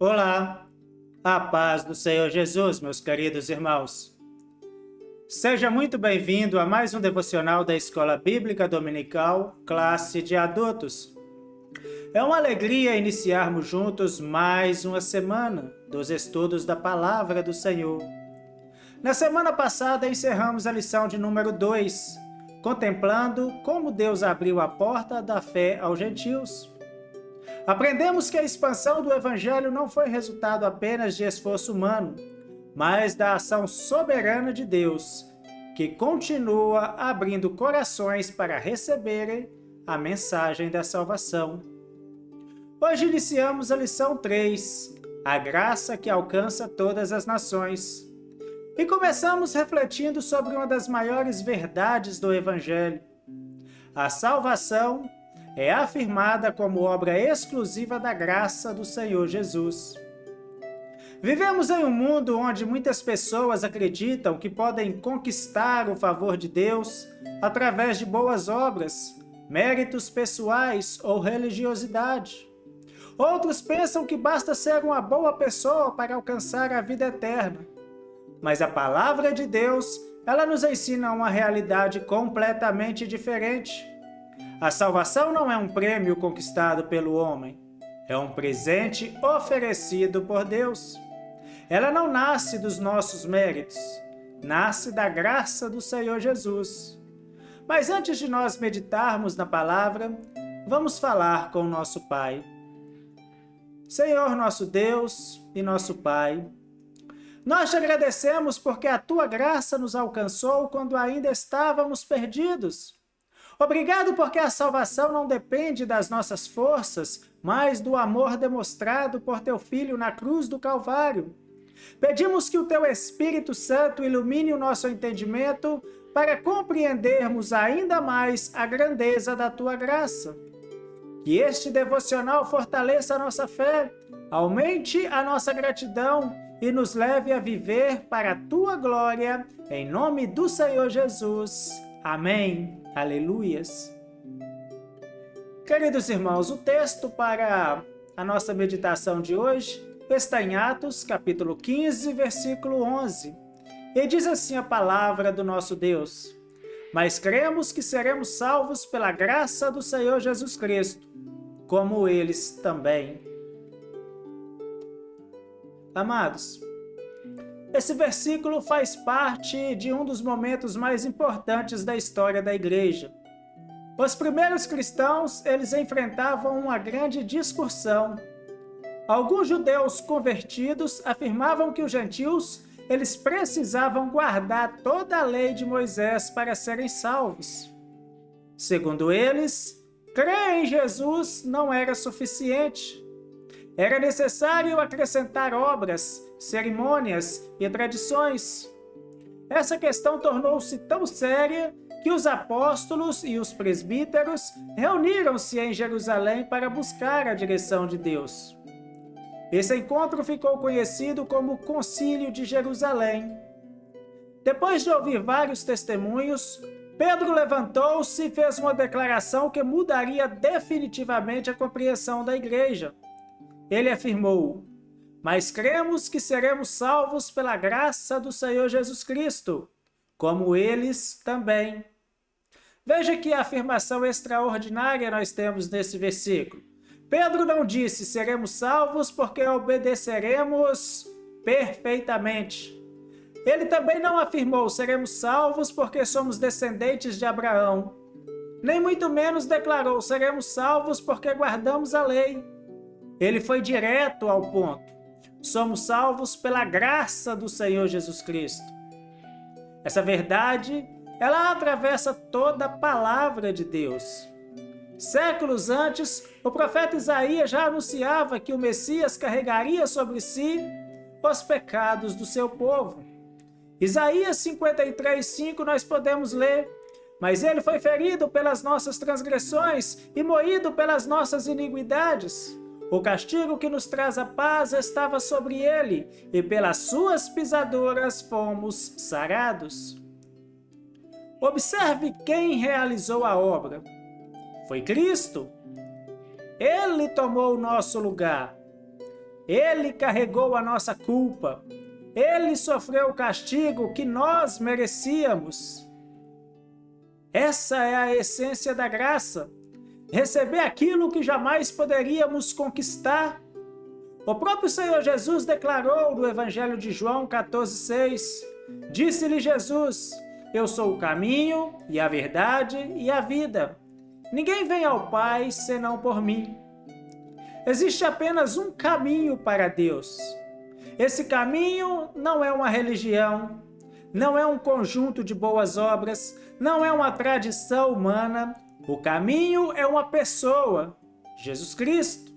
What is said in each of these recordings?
Olá, a paz do Senhor Jesus, meus queridos irmãos. Seja muito bem-vindo a mais um devocional da Escola Bíblica Dominical, classe de adultos. É uma alegria iniciarmos juntos mais uma semana dos estudos da Palavra do Senhor. Na semana passada encerramos a lição de número 2, contemplando como Deus abriu a porta da fé aos gentios. Aprendemos que a expansão do Evangelho não foi resultado apenas de esforço humano, mas da ação soberana de Deus, que continua abrindo corações para receberem a mensagem da salvação. Hoje iniciamos a lição 3, a graça que alcança todas as nações. E começamos refletindo sobre uma das maiores verdades do Evangelho. A salvação é afirmada como obra exclusiva da graça do Senhor Jesus. Vivemos em um mundo onde muitas pessoas acreditam que podem conquistar o favor de Deus através de boas obras, méritos pessoais ou religiosidade. Outros pensam que basta ser uma boa pessoa para alcançar a vida eterna. Mas a palavra de Deus, ela nos ensina uma realidade completamente diferente. A salvação não é um prêmio conquistado pelo homem, é um presente oferecido por Deus. Ela não nasce dos nossos méritos, nasce da graça do Senhor Jesus. Mas antes de nós meditarmos na palavra, vamos falar com o nosso Pai. Senhor nosso Deus e nosso Pai, nós te agradecemos porque a tua graça nos alcançou quando ainda estávamos perdidos. Obrigado porque a salvação não depende das nossas forças, mas do amor demonstrado por teu Filho na cruz do Calvário. Pedimos que o teu Espírito Santo ilumine o nosso entendimento para compreendermos ainda mais a grandeza da tua graça. Que este devocional fortaleça a nossa fé, aumente a nossa gratidão e nos leve a viver para a tua glória, em nome do Senhor Jesus. Amém. Aleluias. Queridos irmãos, o texto para a nossa meditação de hoje está em Atos, capítulo 15, versículo 11. E diz assim a palavra do nosso Deus: Mas cremos que seremos salvos pela graça do Senhor Jesus Cristo, como eles também. Amados, esse versículo faz parte de um dos momentos mais importantes da história da igreja. Os primeiros cristãos, eles enfrentavam uma grande discussão. Alguns judeus convertidos afirmavam que os gentios, eles precisavam guardar toda a lei de Moisés para serem salvos. Segundo eles, crer em Jesus não era suficiente. Era necessário acrescentar obras, cerimônias e tradições. Essa questão tornou-se tão séria que os apóstolos e os presbíteros reuniram-se em Jerusalém para buscar a direção de Deus. Esse encontro ficou conhecido como Concílio de Jerusalém. Depois de ouvir vários testemunhos, Pedro levantou-se e fez uma declaração que mudaria definitivamente a compreensão da igreja. Ele afirmou: Mas cremos que seremos salvos pela graça do Senhor Jesus Cristo, como eles também. Veja que afirmação extraordinária nós temos nesse versículo. Pedro não disse seremos salvos porque obedeceremos perfeitamente. Ele também não afirmou seremos salvos porque somos descendentes de Abraão. Nem muito menos declarou seremos salvos porque guardamos a lei. Ele foi direto ao ponto. Somos salvos pela graça do Senhor Jesus Cristo. Essa verdade, ela atravessa toda a palavra de Deus. Séculos antes, o profeta Isaías já anunciava que o Messias carregaria sobre si os pecados do seu povo. Isaías 53:5 nós podemos ler: Mas ele foi ferido pelas nossas transgressões e moído pelas nossas iniquidades. O castigo que nos traz a paz estava sobre ele, e pelas suas pisaduras fomos sarados. Observe quem realizou a obra. Foi Cristo. Ele tomou o nosso lugar. Ele carregou a nossa culpa. Ele sofreu o castigo que nós merecíamos. Essa é a essência da graça. Receber aquilo que jamais poderíamos conquistar. O próprio Senhor Jesus declarou no Evangelho de João 14,6, disse-lhe Jesus, eu sou o caminho e a verdade e a vida. Ninguém vem ao Pai senão por mim. Existe apenas um caminho para Deus. Esse caminho não é uma religião, não é um conjunto de boas obras, não é uma tradição humana. O caminho é uma pessoa, Jesus Cristo.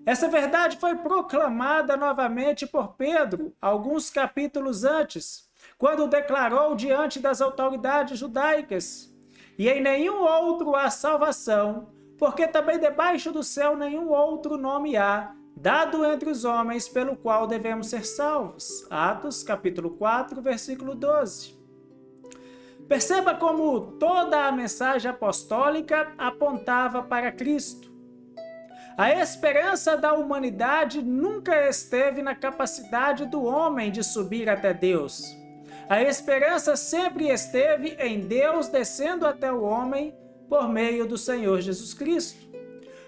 Essa verdade foi proclamada novamente por Pedro, alguns capítulos antes, quando declarou diante das autoridades judaicas: e em nenhum outro há salvação, porque também debaixo do céu nenhum outro nome há, dado entre os homens pelo qual devemos ser salvos. Atos, capítulo 4, versículo 12. Perceba como toda a mensagem apostólica apontava para Cristo. A esperança da humanidade nunca esteve na capacidade do homem de subir até Deus. A esperança sempre esteve em Deus descendo até o homem por meio do Senhor Jesus Cristo.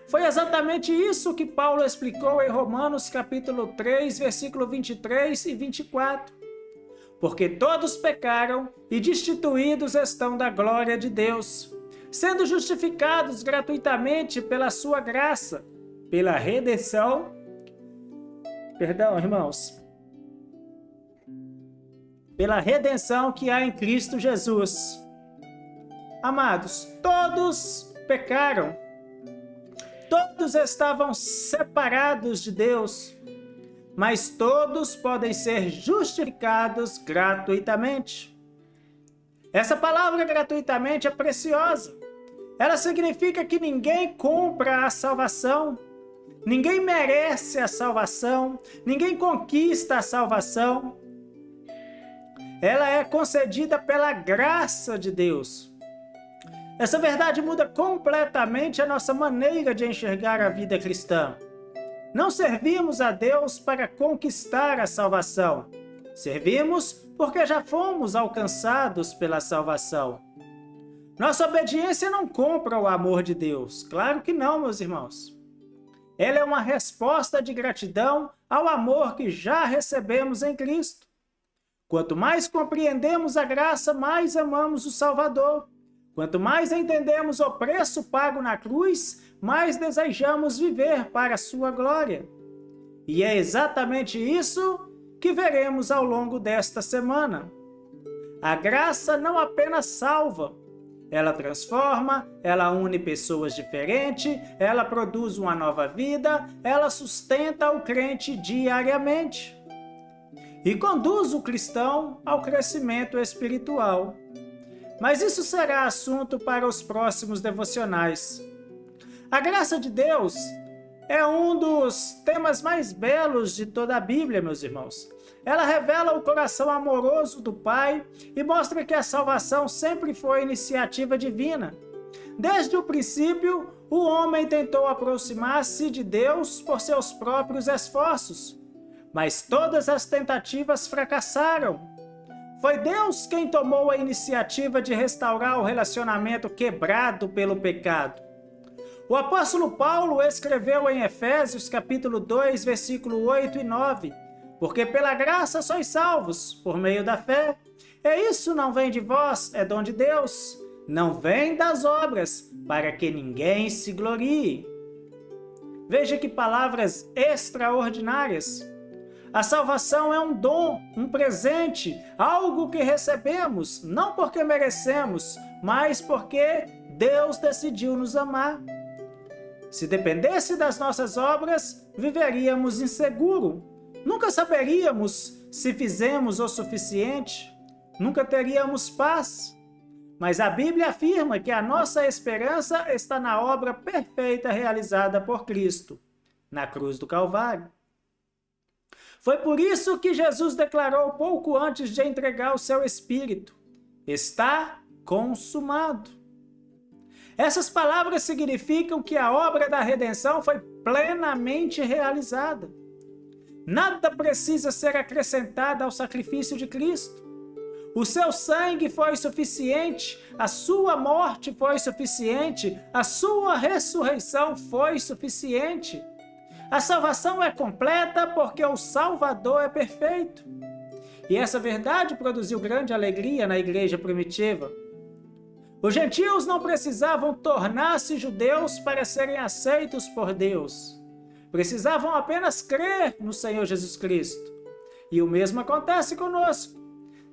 Foi exatamente isso que Paulo explicou em Romanos capítulo 3, versículo 23 e 24. Porque todos pecaram e destituídos estão da glória de Deus, sendo justificados gratuitamente pela sua graça, pela redenção, pela redenção que há em Cristo Jesus. Amados, todos pecaram, todos estavam separados de Deus, mas todos podem ser justificados gratuitamente. Essa palavra gratuitamente é preciosa. Ela significa que ninguém compra a salvação, ninguém merece a salvação, ninguém conquista a salvação. Ela é concedida pela graça de Deus. Essa verdade muda completamente a nossa maneira de enxergar a vida cristã. Não servimos a Deus para conquistar a salvação. Servimos porque já fomos alcançados pela salvação. Nossa obediência não compra o amor de Deus. Claro que não, meus irmãos. Ela é uma resposta de gratidão ao amor que já recebemos em Cristo. Quanto mais compreendemos a graça, mais amamos o Salvador. Quanto mais entendemos o preço pago na cruz, mais desejamos viver para a sua glória. E é exatamente isso que veremos ao longo desta semana. A graça não apenas salva, ela transforma, ela une pessoas diferentes, ela produz uma nova vida, ela sustenta o crente diariamente e conduz o cristão ao crescimento espiritual. Mas isso será assunto para os próximos devocionais. A graça de Deus é um dos temas mais belos de toda a Bíblia, meus irmãos. Ela revela o coração amoroso do Pai e mostra que a salvação sempre foi iniciativa divina. Desde o princípio, o homem tentou aproximar-se de Deus por seus próprios esforços, mas todas as tentativas fracassaram. Foi Deus quem tomou a iniciativa de restaurar o relacionamento quebrado pelo pecado. O apóstolo Paulo escreveu em Efésios capítulo 2, versículo 8 e 9, porque pela graça sois salvos, por meio da fé. E isso não vem de vós, é dom de Deus. Não vem das obras, para que ninguém se glorie. Veja que palavras extraordinárias. A salvação é um dom, um presente, algo que recebemos, não porque merecemos, mas porque Deus decidiu nos amar. Se dependesse das nossas obras, viveríamos inseguro. Nunca saberíamos se fizemos o suficiente. Nunca teríamos paz. Mas a Bíblia afirma que a nossa esperança está na obra perfeita realizada por Cristo, na cruz do Calvário. Foi por isso que Jesus declarou pouco antes de entregar o seu Espírito: está consumado. Essas palavras significam que a obra da redenção foi plenamente realizada. Nada precisa ser acrescentado ao sacrifício de Cristo. O seu sangue foi suficiente, a sua morte foi suficiente, a sua ressurreição foi suficiente. A salvação é completa porque o Salvador é perfeito. E essa verdade produziu grande alegria na igreja primitiva. Os gentios não precisavam tornar-se judeus para serem aceitos por Deus. Precisavam apenas crer no Senhor Jesus Cristo. E o mesmo acontece conosco.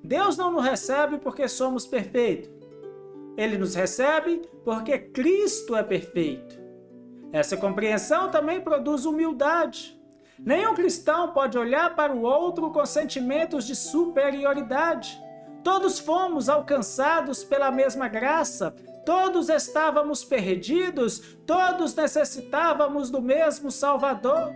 Deus não nos recebe porque somos perfeitos. Ele nos recebe porque Cristo é perfeito. Essa compreensão também produz humildade. Nenhum cristão pode olhar para o outro com sentimentos de superioridade. Todos fomos alcançados pela mesma graça. Todos estávamos perdidos. Todos necessitávamos do mesmo Salvador.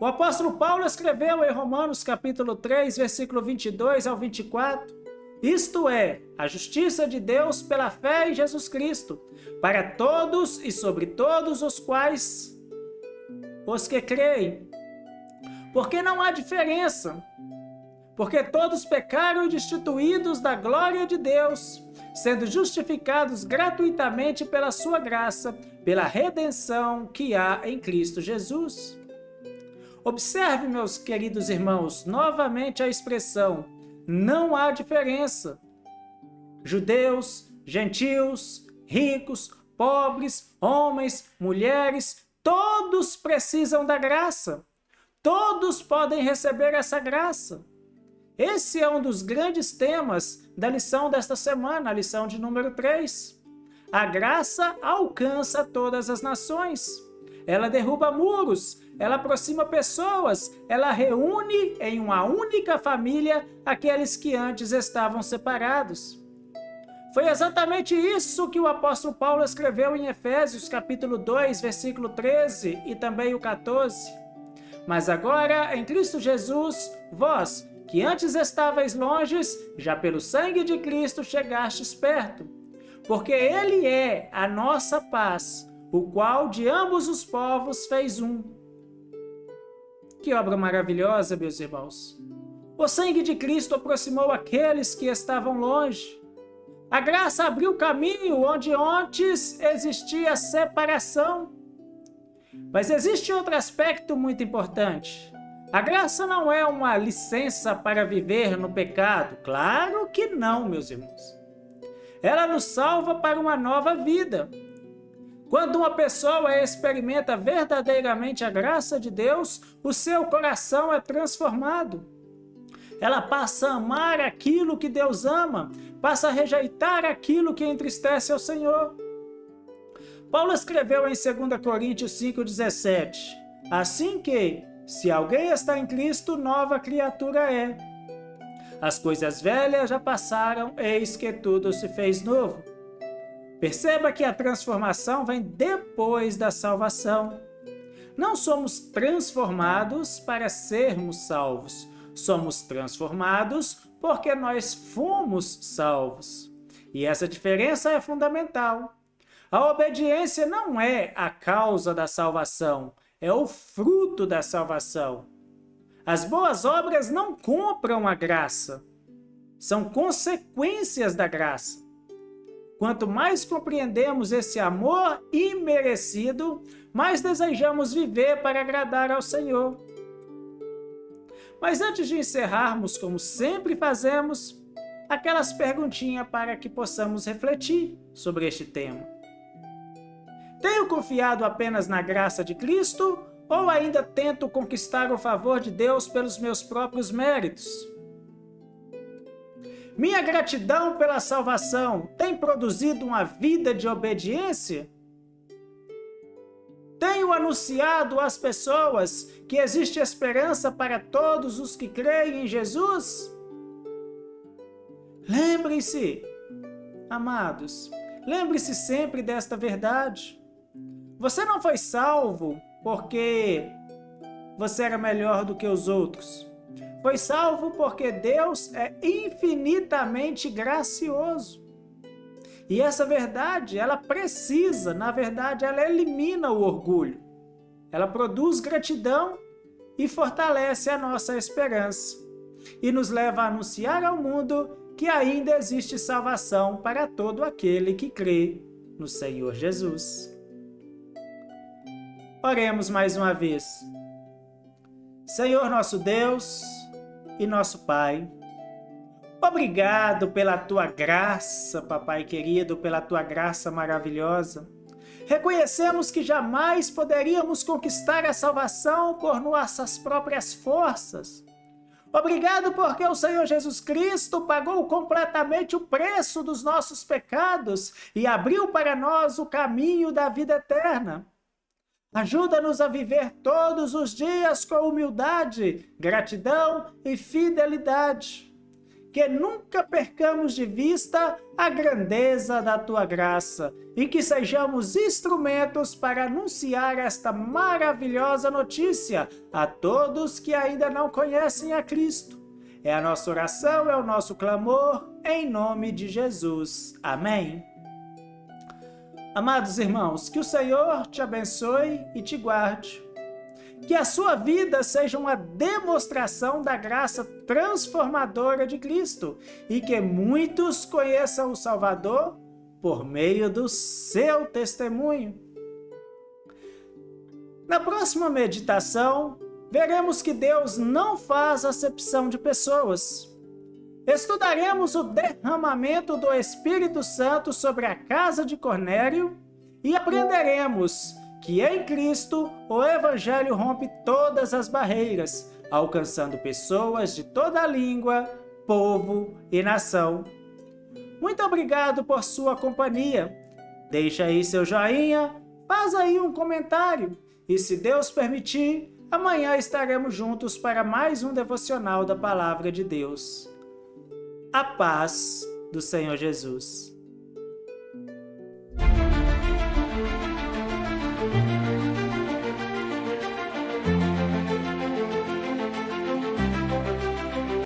O apóstolo Paulo escreveu em Romanos capítulo 3, versículo 22 ao 24, isto é, a justiça de Deus pela fé em Jesus Cristo, para todos e sobre todos os quais os que creem. Porque não há diferença, porque todos pecaram e destituídos da glória de Deus, sendo justificados gratuitamente pela sua graça, pela redenção que há em Cristo Jesus. Observe, meus queridos irmãos, novamente a expressão, não há diferença. Judeus, gentios, ricos, pobres, homens, mulheres, todos precisam da graça. Todos podem receber essa graça. Esse é um dos grandes temas da lição desta semana, a lição de número 3. A graça alcança todas as nações. Ela derruba muros, ela aproxima pessoas, ela reúne em uma única família aqueles que antes estavam separados. Foi exatamente isso que o apóstolo Paulo escreveu em Efésios capítulo 2, versículo 13 e também o 14. Mas agora, em Cristo Jesus, vós, que antes estáveis longes, já pelo sangue de Cristo chegastes perto. Porque Ele é a nossa paz, o qual de ambos os povos fez um. Que obra maravilhosa, meus irmãos! O sangue de Cristo aproximou aqueles que estavam longe. A graça abriu caminho onde antes existia separação. Mas existe outro aspecto muito importante. A graça não é uma licença para viver no pecado. Claro que não, meus irmãos. Ela nos salva para uma nova vida. Quando uma pessoa experimenta verdadeiramente a graça de Deus, o seu coração é transformado. Ela passa a amar aquilo que Deus ama, passa a rejeitar aquilo que entristece ao Senhor. Paulo escreveu em 2 Coríntios 5,17, assim que, se alguém está em Cristo, nova criatura é. As coisas velhas já passaram, eis que tudo se fez novo. Perceba que a transformação vem depois da salvação. Não somos transformados para sermos salvos. Somos transformados porque nós fomos salvos. E essa diferença é fundamental. A obediência não é a causa da salvação, é o fruto da salvação. As boas obras não compram a graça, são consequências da graça. Quanto mais compreendemos esse amor imerecido, mais desejamos viver para agradar ao Senhor. Mas antes de encerrarmos, como sempre fazemos, aquelas perguntinhas para que possamos refletir sobre este tema. Tenho confiado apenas na graça de Cristo ou ainda tento conquistar o favor de Deus pelos meus próprios méritos? Minha gratidão pela salvação tem produzido uma vida de obediência? Tenho anunciado às pessoas que existe esperança para todos os que creem em Jesus? Lembre-se, amados, lembre-se sempre desta verdade. Você não foi salvo porque você era melhor do que os outros. Foi salvo porque Deus é infinitamente gracioso. E essa verdade, ela precisa, na verdade, ela elimina o orgulho. Ela produz gratidão e fortalece a nossa esperança. E nos leva a anunciar ao mundo que ainda existe salvação para todo aquele que crê no Senhor Jesus. Oremos mais uma vez. Senhor nosso Deus e nosso Pai, obrigado pela Tua graça, Papai querido, pela Tua graça maravilhosa. Reconhecemos que jamais poderíamos conquistar a salvação por nossas próprias forças. Obrigado porque o Senhor Jesus Cristo pagou completamente o preço dos nossos pecados e abriu para nós o caminho da vida eterna. Ajuda-nos a viver todos os dias com humildade, gratidão e fidelidade. Que nunca percamos de vista a grandeza da Tua graça e que sejamos instrumentos para anunciar esta maravilhosa notícia a todos que ainda não conhecem a Cristo. É a nossa oração, é o nosso clamor, em nome de Jesus. Amém. Amados irmãos, que o Senhor te abençoe e te guarde. Que a sua vida seja uma demonstração da graça transformadora de Cristo e que muitos conheçam o Salvador por meio do seu testemunho. Na próxima meditação, veremos que Deus não faz acepção de pessoas. Estudaremos o derramamento do Espírito Santo sobre a casa de Cornélio e aprenderemos que em Cristo o Evangelho rompe todas as barreiras, alcançando pessoas de toda língua, povo e nação. Muito obrigado por sua companhia. Deixa aí seu joinha, faz aí um comentário e, se Deus permitir, amanhã estaremos juntos para mais um devocional da Palavra de Deus. A paz do Senhor Jesus.